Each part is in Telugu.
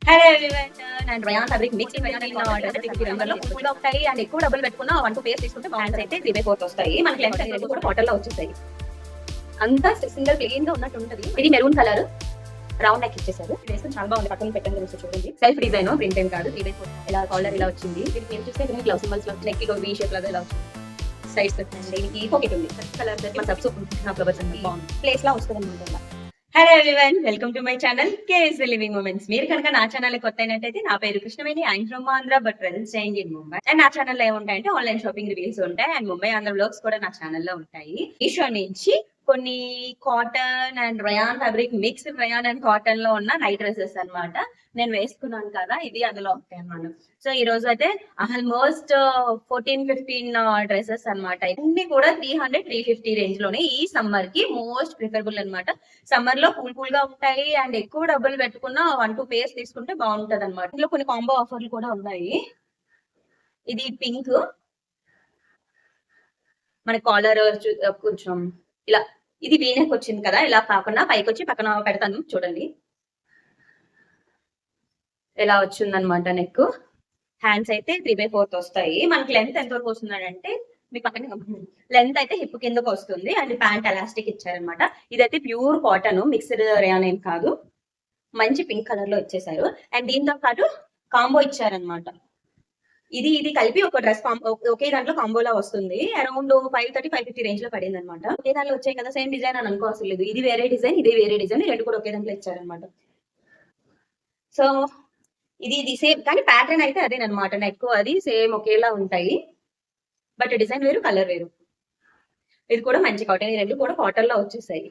Hello everyone and rayon fabric mix రంగులో ఫుల్ గా ఉంటాయి అండ్ ఎక్కువ డబ్బులు పెట్టుకున్న 1-2 పేర్స్ తీసుకుంటే హ్యాండ్స్ అయితే 3/4 వస్తాయి. మనకి లెంత్ రెండు కూడా కాటన్ లో వచ్చేస్తాయి. అంతా సింగిల్ ప్లెయిన్ గా ఉన్నట్టు ఉంటది. ఇది మెరూన్ కలర్ రౌండ్ నెక్ ఇచ్చేసారు. వేసుకుని చాలా బాగుంది. పక్కన పెట్టండి గురించి చూడండి. సెల్ఫ్ డిజైన్ ప్రింట్ ఏం కాదు. 3/4 ఇలా కాలర్ ఇలా వచ్చింది. దీనికి ఏం చూస్తే గ్లౌ సింబల్స్ లో నెక్ వి షేప్ లాగా ఇలా వచ్చింది. సైడ్స్ దీనికి పాకెట్ ఉంది. కలర్ మన సబ్స్ ఫ్లవర్స్ అన్ని బాగుంది. ప్లేస్ లా వస్తుంది అన్నమాట. Hello everyone, welcome to my channel KS living moments. మీరు కనుక నా ఛానల్ కొత్త అయినట్టయితే నా పేరు Krishnaveni. I'm from Andhra but present staying in Mumbai. And నా ఛానల్ లో ఏముంటాయంటే ఆన్లైన్ షాపింగ్ రివ్యూస్ ఉంటాయి అండ్ ముంబై ఆంధ్ర వ్లాగ్స్ కూడా నా ఛానల్లో ఉంటాయి. ఈ షో నుంచి కొన్ని cotton and rayon fabric mix rayon and cotton లో ఉన్న నైట్ డ్రెస్సెస్ అన్నమాట నేను వేసుకున్నాను కదా, ఇది అందులో ఉంటాయి అన్నమాట. సో ఈ రోజు అయితే ఆల్మోస్ట్ 14-15 డ్రెస్సెస్ అన్నమాట. ఇవన్నీ కూడా 300-350 రేంజ్ లోనే ఈ సమ్మర్ కి మోస్ట్ ప్రిఫరబుల్ అన్నమాట. సమ్మర్ లో కూల్ గా ఉంటాయి అండ్ ఎక్కువ డబ్బులు పెట్టుకున్న 1-2 పేర్స్ తీసుకుంటే బాగుంటది అన్నమాట. ఇందులో కొన్ని కాంబో ఆఫర్లు కూడా ఉన్నాయి. ఇది పింక్, మన కాలర్ కొంచెం ఇలా, ఇది వీనెక్ వచ్చింది కదా, ఇలా కాకుండా పైకి వచ్చి పక్కన పెడతాను చూడండి. ఎలా వచ్చిందనమాట నెక్. హ్యాండ్స్ అయితే 3/4 వస్తాయి. మనకి లెంత్ ఎంత వరకు వస్తుందంటే మీ పక్కన లెంత్ అయితే హిప్ కిందకు వస్తుంది అండ్ ప్యాంట్ ఎలాస్టిక్ ఇచ్చారనమాట. ఇదైతే ప్యూర్ కాటన్, మిక్స్డ్ రేయాన్ ఏం కాదు. మంచి పింక్ కలర్ లో ఇచ్చేసారు అండ్ దీంతో పాటు కాంబో ఇచ్చారనమాట. ఇది కలిపి ఒక డ్రెస్ ఒకే దాంట్లో కాంబోలా వస్తుంది. అరౌండ్ 530-550 రేంజ్ లో పడింది అనమాట. ఒకే దాంట్లో వచ్చాయి కదా, సేమ్ డిజైన్ అని అనుకోవాల్సి లేదు. ఇది వేరే డిజైన్, ఇది వేరే డిజైన్, రెండు కూడా ఒకే దాంట్లో ఇచ్చారనమాట. సో ఇది సేమ్ కానీ ప్యాటర్న్ అయితే అదేనమాట. నెక్ అది సేమ్ ఒకేలా ఉంటాయి, బట్ డిజైన్ వేరు, కలర్ వేరు. ఇది కూడా మంచి కాటన్, ఈ రెండు కూడా కాటన్ లో వచ్చేసాయి.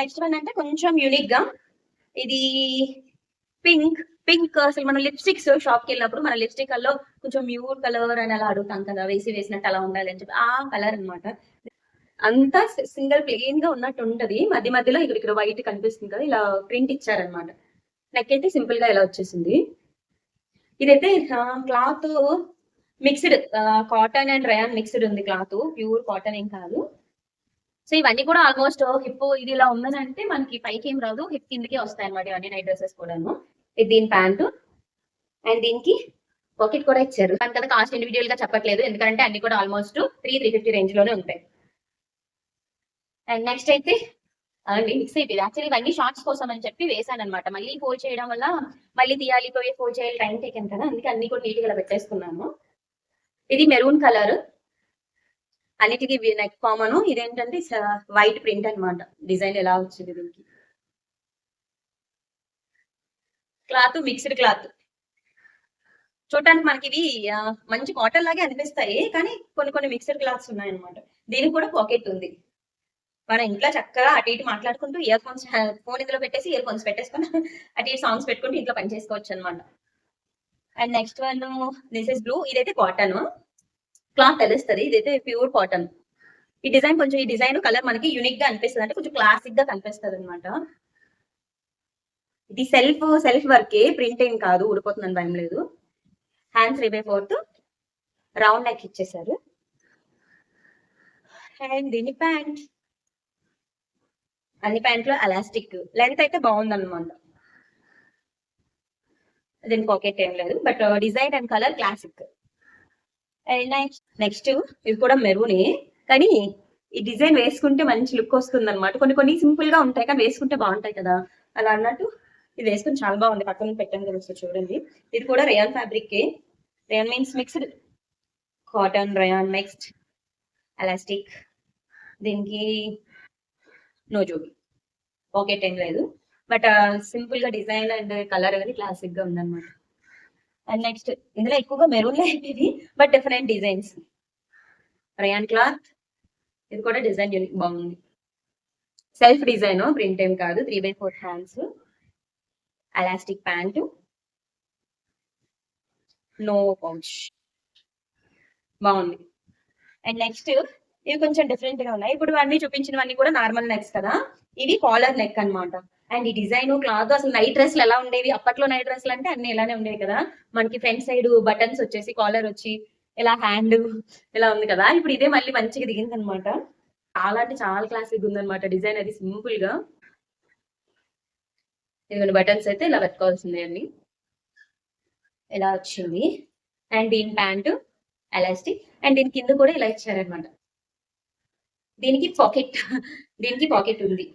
నెక్స్ట్ వన్ అంటే కొంచెం యూనిక్ గా, ఇది పింక్ అసలు మనం లిప్స్టిక్స్ షాప్ కి వెళ్ళినప్పుడు మన లిప్స్టిక్ లో కొంచెం మ్యూట్ కలర్ అని అలా అడుగుతాం కదా, వేసినట్టు అలా ఉండాలి అని చెప్పి ఆ కలర్ అనమాట. అంతా సింగిల్ ప్లెయిన్ గా ఉన్నట్టు ఉంటది. మధ్య మధ్యలో ఇక్కడ వైట్ కనిపిస్తుంది కదా, ఇలా ప్రింట్ ఇచ్చారనమాట. నెక్ అయితే సింపుల్ గా ఇలా వచ్చేసింది. ఇదైతే cloth mixed cotton and rayon mixed ఉంది. క్లాత్ ప్యూర్ కాటన్ ఏం కాదు. సో ఇవన్నీ కూడా ఆల్మోస్ట్ హిప్ ఇది ఇలా ఉందని అంటే మనకి పైకి ఏం రాదు, హిప్ కిందకే వస్తాయి అనమాట ఇవన్నీ నైట్ డ్రెస్సెస్ కూడాను. ఇది దీని ప్యాంటు అండ్ దీనికి పాకెట్ కూడా ఇచ్చారు. దాని కాస్ట్ ఇండివిజువల్ గా చెప్పట్లేదు, ఎందుకంటే అన్ని కూడా ఆల్మోస్ట్ 350 రేంజ్ లోనే ఉంటాయి. అండ్ నెక్స్ట్ అయితే మిక్స్ అయిపోయింది. యాక్చువల్లీ ఇవన్నీ షార్ట్స్ కోసం అని చెప్పి వేసాను అనమాట. మళ్ళీ ఫోల్డ్ చేయడం వల్ల మళ్ళీ తీయాలి, ఫోల్డ్ చేయాలి, టైం టేకెన్ కదా, అందుకే అన్ని కూడా నీట్ గా పెట్టేసుకున్నాను. ఇది మెరూన్ కలర్, అన్నిటికీ నెక్ కామన్. ఇదేంటంటే వైట్ ప్రింట్ అనమాట. డిజైన్ ఎలా వచ్చింది దీనికి. క్లాత్ మిక్స్డ్ క్లాత్, చూడటానికి మనకి ఇవి మంచి కాటన్ లాగే అనిపిస్తాయి, కానీ కొన్ని మిక్స్డ్ క్లాత్స్ ఉన్నాయన్నమాట. దీనికి కూడా పాకెట్ ఉంది. మన ఇంట్లో చక్కగా అటు ఇటు మాట్లాడుకుంటూ ఇయర్ ఫోన్స్, ఫోన్ ఇందులో పెట్టేసి ఇయర్ ఫోన్స్ పెట్టేసుకుని అటు ఇటు సాంగ్స్ పెట్టుకుంటూ ఇంట్లో పని చేసుకోవచ్చు అనమాట. And next one this is blue. ఇదైతే కాటన్, క్లాత్ తెలుస్తుంది. ఇదైతే ప్యూర్ కాటన్. ఈ డిజైన్ కలర్ మనకి యూనిక్ గా అనిపిస్తుంది, అంటే కొంచెం క్లాసిక్ గా కనిపిస్తుంది అనమాట. ఇది సెల్ఫ్ వర్కే, ప్రింట్ ఏం కాదు, ఊడిపోతుందని భయం లేదు. హ్యాండ్స్ 3/4 రౌండ్ నెక్ ఇచ్చేసారు. అండ్ దీని ప్యాంట్, అన్ని ప్యాంట్లో ఎలాస్టిక్. లెంత్ అయితే బాగుంది అనమాట. దీని పాకెట్ ఏం లేదు, but design and colour classic. And next ఇది కూడా మెరూనే, కానీ ఈ డిజైన్ వేసుకుంటే మంచి లుక్ వస్తుంది అనమాట. కొన్ని సింపుల్ గా ఉంటాయి కానీ వేసుకుంటే బాగుంటాయి కదా, అలా అన్నట్టు ఇది వేసుకుని చాలా బాగుంది. పక్కన పెట్టాను తెలుసు చూడండి. ఇది కూడా rayon fabric. Rayon means mixed cotton, rayon mixed elastic. దీనికి నో జోబీ, పాకెట్ ఏం లేదు, బట్ సింపుల్ గా డిజైన్ అండ్ కలర్ అనేది క్లాసిక్ గా ఉందన్నమాట. అండ్ నెక్స్ట్ ఇందులో ఎక్కువగా మెరూన్ లో అయిపోయింది, but different designs. Rayon cloth, ఇది కూడా డిజైన్ యూనిక్ బాగుంది. సెల్ఫ్ డిజైన్, ప్రింట్ ఏం కాదు. 3/4 hands, elastic pants, no pouch, బాగుంది. అండ్ నెక్స్ట్ ఇవి కొంచెం డిఫరెంట్ గా ఉన్నాయి. ఇప్పుడు అన్ని చూపించినవన్నీ కూడా నార్మల్ నెక్స్ కదా, ఇవి కాలర్ నెక్ అనమాట. అండ్ ఈ డిజైన్ క్లాత్, అసలు నైట్ డ్రెస్లు ఎలా ఉండేవి అప్పట్లో, నైట్ డ్రెస్లు అంటే అన్ని ఇలానే ఉండేవి కదా. మనకి ఫ్రంట్ సైడ్ బటన్స్ వచ్చేసి కాలర్ వచ్చి ఇలా హ్యాండ్ ఇలా ఉంది కదా. ఇప్పుడు ఇదే మళ్ళీ మంచిగా దిగింది అనమాట. చాలా అంటే చాలా క్లాసిక్ ఉందన్నమాట డిజైన్. అది సింపుల్ గా ఇదిగోండి, బటన్స్ అయితే ఇలా పెట్టుకోవాల్సిందే అండి. ఇలా వచ్చింది. అండ్ దీని ప్యాంటు ఎలాస్టిక్ అండ్ దీని కింద కూడా ఇలా ఇచ్చారనమాట. దీనికి పాకెట్ దీనికి పాకెట్ ఉంది.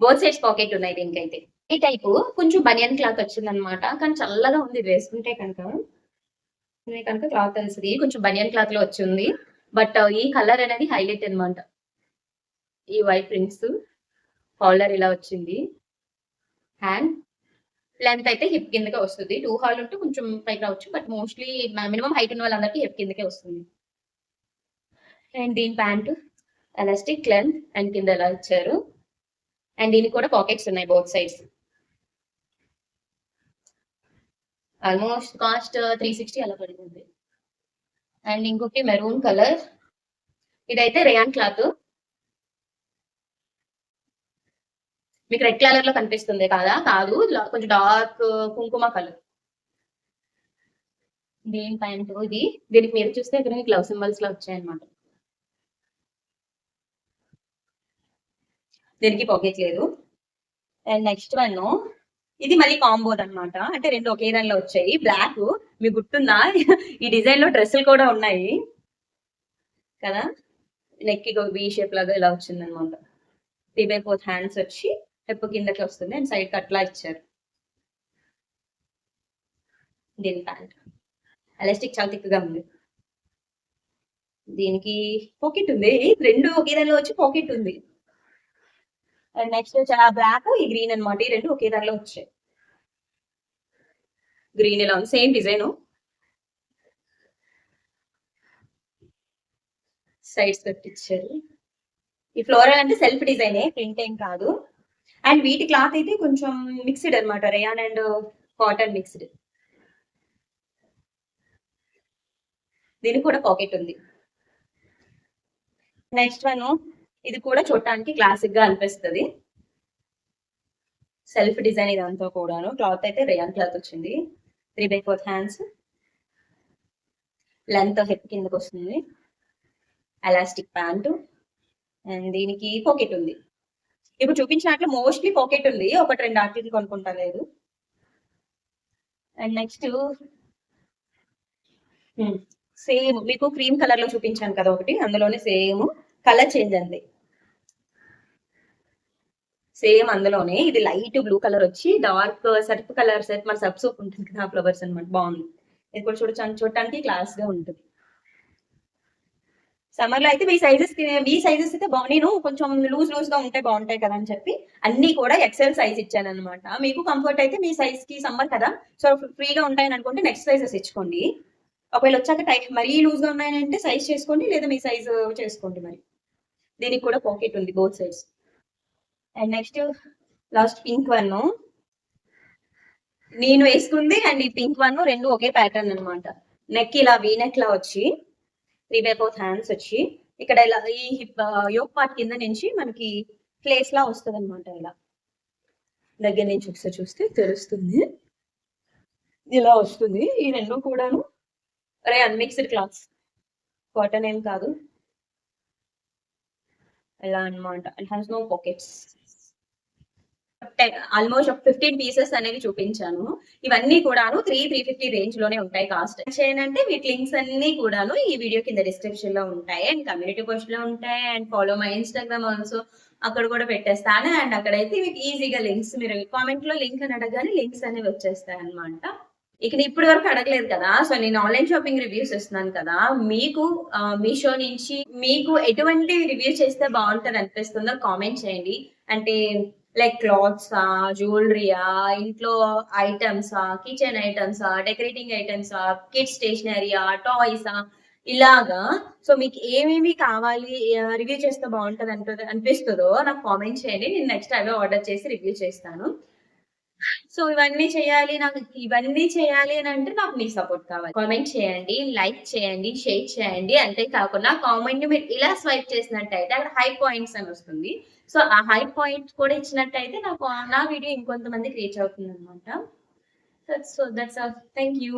బోత్ సైడ్స్ పాకెట్ ఉన్నాయి దీనికైతే. ఈ టైపు కొంచెం బనియన్ క్లాత్ వచ్చిందనమాట. కానీ చల్లగా ఉంది వేసుకుంటే కనుక క్లాత్ తెలిసింది కొంచెం బనియన్ క్లాత్ లో వచ్చింది. బట్ ఈ కలర్ అనేది హైలైట్ అనమాట. ఈ వైట్ ప్రింట్స్ కాలర్ ఇలా వచ్చింది. హ్యాండ్ లెంత్ అయితే హిప్ కిందకే వస్తుంది. 2 హాల్ ఉంటే కొంచెం పైకి రావచ్చు. బట్ మోస్ట్లీ మినిమం హైట్ ఉన్న వాళ్ళందరికీ హిప్ కిందకే వస్తుంది. అండ్ దీని ప్యాంట్ ఎలాస్టిక్ లెంత్ అండ్ కింద ఎలా ఇచ్చారు. అండ్ దీనికి కూడా పాకెట్స్ ఉన్నాయి బోత్ సైడ్స్. ఆల్మోస్ట్ కాస్ట్ 360 అలా పడుతుంది. అండ్ ఇంకొకటి మెరూన్ కలర్. ఇదైతే రేయాన్ క్లాత్. మీకు రెడ్ కలర్ లో కనిపిస్తుంది కదా? కాదు, కొంచెం డార్క్ కుంకుమ కలర్. దీని ప్యాంట్ ఇది. దీనికి మీరు చూస్తే ఇక్కడ లవ్ సింబల్స్ లో వచ్చాయన్నమాట. దీనికి పాకెట్ లేదు. అండ్ నెక్స్ట్ వన్ ఇది మళ్ళీ కాంబోద్ అనమాట. అంటే రెండు ఒకే దానిలో వచ్చాయి. బ్లాక్ మీకు గుర్తుందా? ఈ డిజైన్ లో డ్రెస్సులు కూడా ఉన్నాయి కదా. నెక్ బీ షేప్ లాగా ఇలా వచ్చింది అనమాట. 3/4 హ్యాండ్స్ వచ్చి హెప్ కిందకి వస్తుంది అండ్ సైడ్ కట్లా ఇచ్చారు. దీని ప్యాంట్ ఎలాస్టిక్ చాలా థిక్ గా ఉంది. దీనికి పాకెట్ ఉంది. రెండు ఒకే దానిలో వచ్చి పాకెట్ ఉంది. అండ్ నెక్స్ట్ చాలా బ్లాక్, ఈ గ్రీన్ అనమాట. ఈ రెండు ఒకే దానిలో వచ్చాయి. గ్రీన్ ఇలా ఉంది, సేమ్ డిజైన్. సైడ్స్ పెట్టించారు. ఈ ఫ్లోరల్ అంటే సెల్ఫ్ డిజైనే, ప్రింట్ ఏం కాదు. అండ్ వీటి క్లాత్ అయితే కొంచెం మిక్స్డ్ అనమాట, రేయాన్ అండ్ కాటన్ మిక్స్డ్. దీనికి కూడా పాకెట్ ఉంది. నెక్స్ట్ వన్ ఇది కూడా చూడటానికి క్లాసిక్ గా అనిపిస్తుంది. సెల్ఫ్ డిజైన్ ఇదంతా కూడాను. క్లాత్ అయితే రేయాన్ క్లాత్ వచ్చింది. 3/4 హ్యాండ్స్, లెంత్ హెప్ కిందకి వస్తుంది. ఎలాస్టిక్ ప్యాంట్ అండ్ దీనికి పాకెట్ ఉంది. ఇప్పుడు చూపించినట్లు మోస్ట్లీ పాకెట్ ఉంది. ఒకటి రెండు ఆర్టికల్ కొనుక్కుంటా లేదు. అండ్ నెక్స్ట్ సేమ్ మీకు క్రీమ్ కలర్ లో చూపించాను కదా ఒకటి, అందులోనే సేమ్ కలర్ చేంజ్ అండి. సేమ్ అందులోనే ఇది లైట్ బ్లూ కలర్ వచ్చి డార్క్ సర్ఫ్ కలర్ సెట్, మన సర్ఫ్ సోప్ ఉంటుంది కదా, ఫ్లవర్స్ అనమాట. బాగుంది. ఇది కూడా చూడటానికి క్లాస్ గా ఉంటుంది. సమ్మర్ లో అయితే మీ సైజెస్ అయితే నేను కొంచెం లూజ్ గా ఉంటే బాగుంటాయి కదా అని చెప్పి అన్ని కూడా ఎక్సెల్ సైజ్ ఇచ్చాను అనమాట. మీకు కంఫర్ట్ అయితే మీ సైజ్ కి సమ్మర్ కదా, సో ఫ్రీగా ఉంటాయని అనుకుంటే నెక్స్ట్ సైజెస్ ఇచ్చుకోండి. ఒకవేళ వచ్చాక మరీ లూజ్ గా ఉన్నాయంటే సైజ్ చేసుకోండి, లేదా మీ సైజ్ చేసుకోండి. మరి దీనికి కూడా పాకెట్ ఉంది both sides. And next last pink one నేను వేసుకుంది అండ్ ఈ పింక్ వన్ రెండు ఒకే ప్యాటర్న్ అనమాట. నెక్ ఇలా వీ నెక్ లా వచ్చి 3/4 హ్యాండ్స్ వచ్చి ఇక్కడ ఇలా ఈ హిప్ యోక్ పార్ట్ కింద నుంచి మనకి ప్లేస్ లా వస్తుంది అనమాట. ఇలా దగ్గర నుంచి ఒకసారి చూస్తే తెలుస్తుంది, ఇలా వస్తుంది. ఈ రెండు కూడాను అన్మిక్స్డ్ క్లాత్స్, కాటన్ ఏం కాదు. ఇలా అనమాట. And has no pockets. Almost 15 pieces అనేవి చూపించాను. ఇవన్నీ కూడాను 350 రేంజ్ లోనే ఉంటాయి. కాస్ట్ చేయాలంటే వీటి లింక్స్ అన్ని కూడాను ఈ వీడియో కింద డిస్క్రిప్షన్ లో ఉంటాయి అండ్ కమ్యూనిటీ పోస్ట్ లో ఉంటాయి. And follow my Instagram also, అక్కడ కూడా పెట్టేస్తాను. అండ్ అక్కడైతే మీకు ఈజీగా లింక్స్, మీరు కామెంట్ లో లింక్ అని అడగానే లింక్స్ అనేవి వచ్చేస్తాయి అనమాట. ఇక ఇప్పటి వరకు అడగలేదు కదా, సో నేను ఆన్లైన్ షాపింగ్ రివ్యూస్ ఇస్తున్నాను కదా, మీకు మీషో నుంచి మీకు ఎటువంటి రివ్యూ చేస్తే బాగుంటుంది అనిపిస్తుందో కామెంట్ చేయండి. అంటే లైక్ క్లాత్సా, జ్యువెలరీయా, ఇంట్లో ఐటమ్సా, కిచెన్ ఐటమ్సా, డెకరేటింగ్ ఐటమ్సా, కిడ్స్ స్టేషనరీయా, టాయ్సా, ఇలాగా. సో మీకు ఏమేమి కావాలి, రివ్యూ చేస్తే బాగుంటుంది అనిపిస్తుందో నాకు కామెంట్ చేయండి. నేను నెక్స్ట్ అవే ఆర్డర్ చేసి రివ్యూ చేస్తాను. సో ఇవన్నీ చేయాలి అని అంటే నాకు మీ సపోర్ట్ కావాలి. కామెంట్ చేయండి, లైక్ చేయండి, షేర్ చేయండి. అంతేకాకుండా కామెంట్ మీరు ఇలా స్వైప్ చేసినట్టయితే అక్కడ హై పాయింట్స్ అని వస్తుంది. సో ఆ హై పాయింట్స్ కూడా ఇచ్చినట్టయితే నాకు నా వీడియో ఇంకొంతమందికి రీచ్ అవుతుంది అనమాట. So that's all. Thank you.